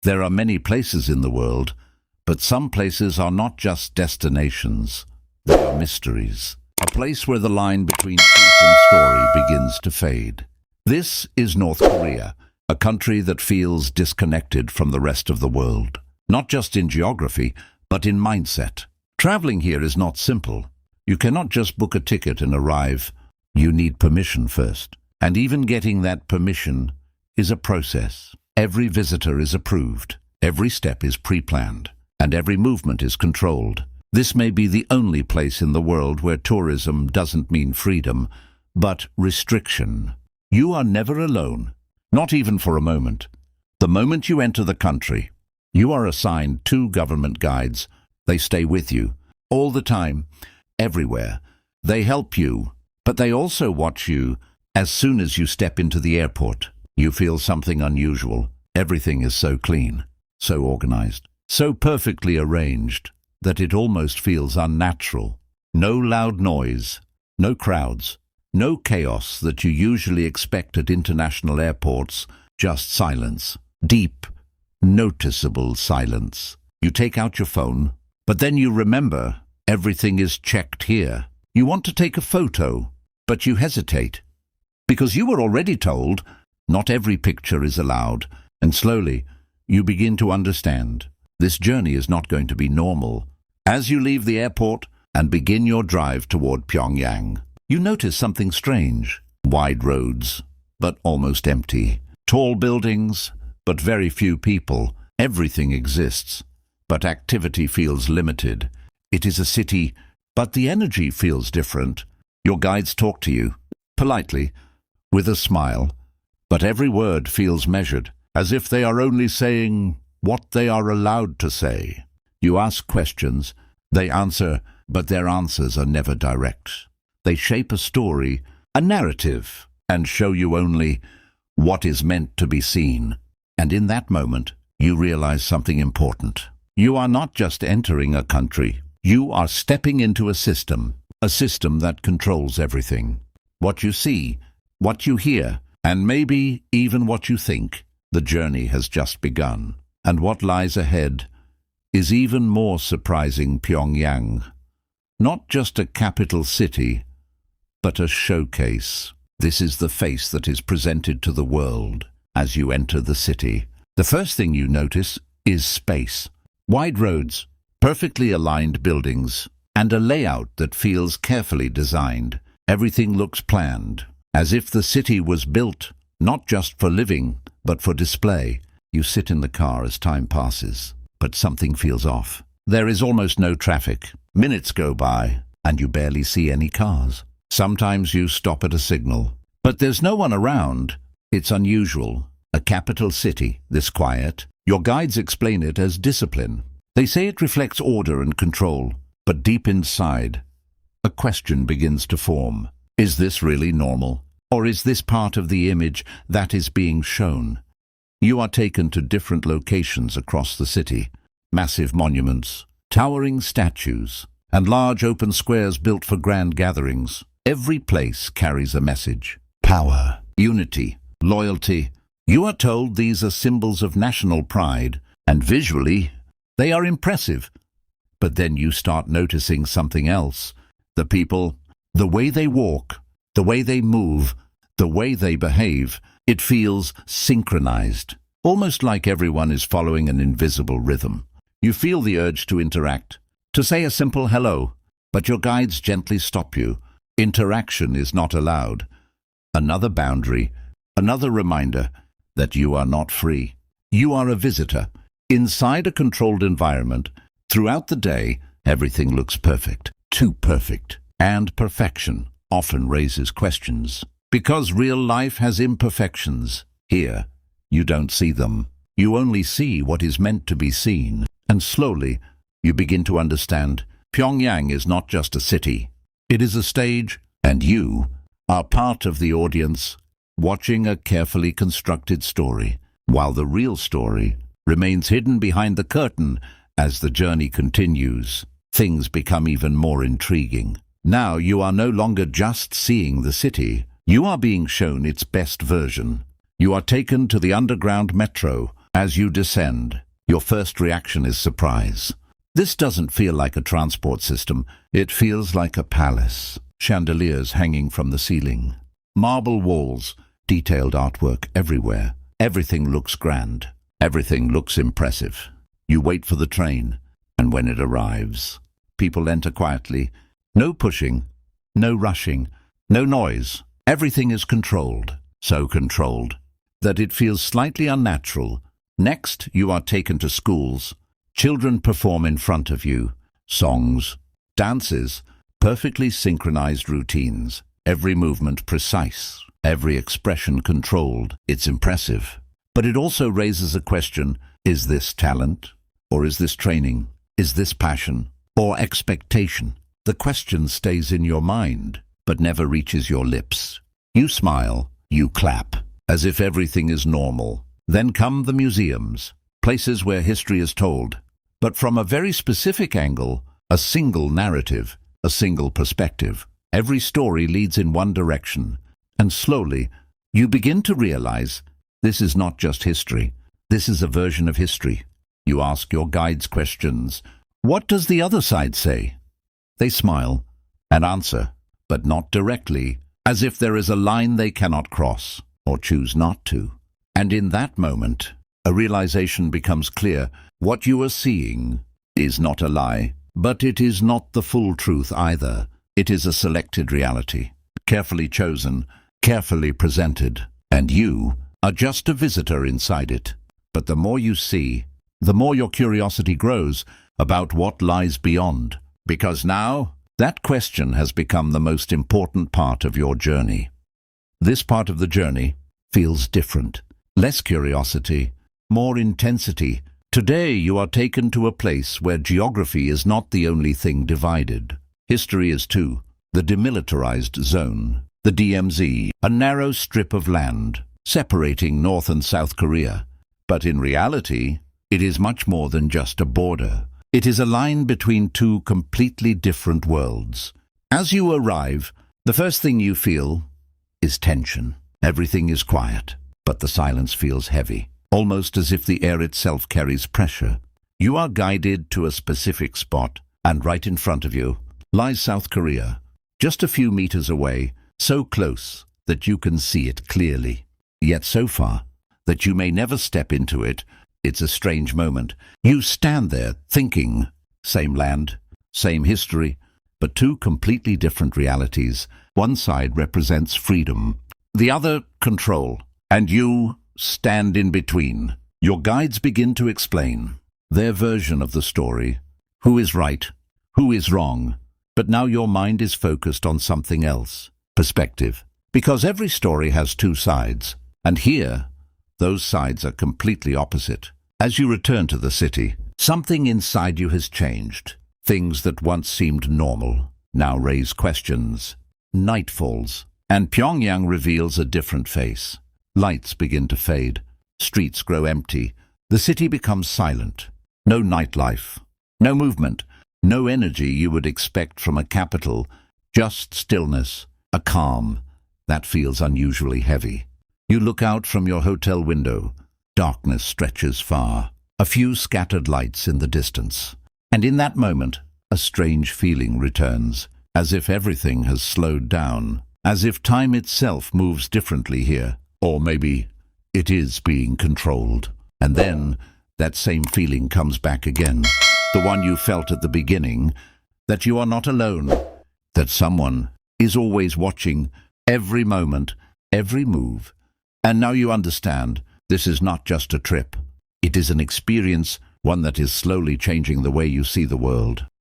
There are many places in the world, but some places are not just destinations, they are mysteries. A place where the line between truth and story begins to fade. This is North Korea, a country that feels disconnected from the rest of the world. Not just in geography, but in mindset. Traveling here is not simple. You cannot just book a ticket and arrive. You need permission first. And even getting that permission is a process. Every visitor is approved, every step is pre-planned, and every movement is controlled. This may be the only place in the world where tourism doesn't mean freedom, but restriction. You are never alone, not even for a moment. The moment you enter the country, you are assigned 2 government guides. They stay with you, all the time, everywhere. They help you, but they also watch you. As soon as you step into the airport, you feel something unusual. Everything is so clean, so organized, so perfectly arranged that it almost feels unnatural. No loud noise, no crowds, no chaos that you usually expect at international airports, just silence. Deep, noticeable silence. You take out your phone, but then you remember everything is checked here. You want to take a photo, but you hesitate, because you were already told not every picture is allowed, and slowly you begin to understand this journey is not going to be normal. As you leave the airport and begin your drive toward Pyongyang, you notice something strange. Wide roads, but almost empty. Tall buildings, but very few people. Everything exists, but activity feels limited. It is a city, but the energy feels different. Your guides talk to you, politely, with a smile, but every word feels measured, as if they are only saying what they are allowed to say. You ask questions, they answer, but their answers are never direct. They shape a story, a narrative, and show you only what is meant to be seen. And in that moment, you realize something important. You are not just entering a country, you are stepping into a system that controls everything. What you see, what you hear, and maybe even what you think. The journey has just begun, and what lies ahead is even more surprising. Pyongyang, not just a capital city, but a showcase. This is the face that is presented to the world as you enter the city. The first thing you notice is space. Wide roads, perfectly aligned buildings, and a layout that feels carefully designed. Everything looks planned, as if the city was built not just for living, but for display. You sit in the car as time passes, but something feels off. There is almost no traffic. Minutes go by, and you barely see any cars. Sometimes you stop at a signal, but there's no one around. It's unusual. A capital city, this quiet. Your guides explain it as discipline. They say it reflects order and control, but deep inside, a question begins to form. Is this really normal? Or is this part of the image that is being shown? You are taken to different locations across the city. Massive monuments, towering statues, and large open squares built for grand gatherings. Every place carries a message. Power, unity, loyalty. You are told these are symbols of national pride, and visually, they are impressive. But then you start noticing something else. The people, the way they walk, the way they move, the way they behave, it feels synchronized, almost like everyone is following an invisible rhythm. You feel the urge to interact, to say a simple hello, but your guides gently stop you. Interaction is not allowed. Another boundary, another reminder that you are not free. You are a visitor, inside a controlled environment. Throughout the day, everything looks perfect, too perfect, and perfection often raises questions. Because real life has imperfections, here, you don't see them. You only see what is meant to be seen. And slowly, you begin to understand Pyongyang is not just a city. It is a stage, and you are part of the audience, watching a carefully constructed story, while the real story remains hidden behind the curtain. As the journey continues, things become even more intriguing. Now you are no longer just seeing the city. You are being shown its best version. You are taken to the underground metro, As you descend, your first reaction is surprise. This doesn't feel like a transport system. It feels like a palace. Chandeliers hanging from the ceiling. Marble walls, detailed artwork everywhere. Everything looks grand. Everything looks impressive. You wait for the train, and when it arrives, people enter quietly. No pushing, no rushing, no noise. Everything is controlled. So controlled that it feels slightly unnatural. Next, you are taken to schools. Children perform in front of you. Songs, dances, perfectly synchronized routines. Every movement precise, every expression controlled. It's impressive. But it also raises a question: is this talent? Or is this training? Is this passion? Or expectation? The question stays in your mind, but never reaches your lips. You smile, you clap, as if everything is normal. Then come the museums, places where history is told, but from a very specific angle, a single narrative, a single perspective. Every story leads in one direction, and slowly you begin to realize this is not just history. This is a version of history. You ask your guides questions. What does the other side say? They smile and answer, but not directly, as if there is a line they cannot cross or choose not to. And in that moment, a realization becomes clear. What you are seeing is not a lie, but it is not the full truth either. It is a selected reality, carefully chosen, carefully presented, and you are just a visitor inside it. But the more you see, the more your curiosity grows about what lies beyond, because now that question has become the most important part of your journey. This part of the journey feels different. Less curiosity, more intensity. Today you are taken to a place where geography is not the only thing divided. History is too. The demilitarized zone, the DMZ, a narrow strip of land separating North and South Korea. But in reality, it is much more than just a border. It is a line between two completely different worlds. As you arrive, the first thing you feel is tension. Everything is quiet, but the silence feels heavy, almost as if the air itself carries pressure. You are guided to a specific spot, and right in front of you lies South Korea, just a few meters away, so close that you can see it clearly, yet so far that you may never step into it. It's a strange moment. You stand there thinking, same land, same history, but two completely different realities. One side represents freedom, the other control, and you stand in between. Your guides begin to explain their version of the story. Who is right? Who is wrong? But now your mind is focused on something else. Perspective. Because every story has two sides, and here, those sides are completely opposite. As you return to the city, something inside you has changed. Things that once seemed normal now raise questions. Night falls, and Pyongyang reveals a different face. Lights begin to fade. Streets grow empty. The city becomes silent. No nightlife, no movement, no energy you would expect from a capital. Just stillness, a calm that feels unusually heavy. You look out from your hotel window. Darkness stretches far. A few scattered lights in the distance. And in that moment, a strange feeling returns, as if everything has slowed down, as if time itself moves differently here. Or maybe it is being controlled. And then that same feeling comes back again. The one you felt at the beginning, that you are not alone, that someone is always watching every moment, every move. And now you understand, this is not just a trip. It is an experience, one that is slowly changing the way you see the world.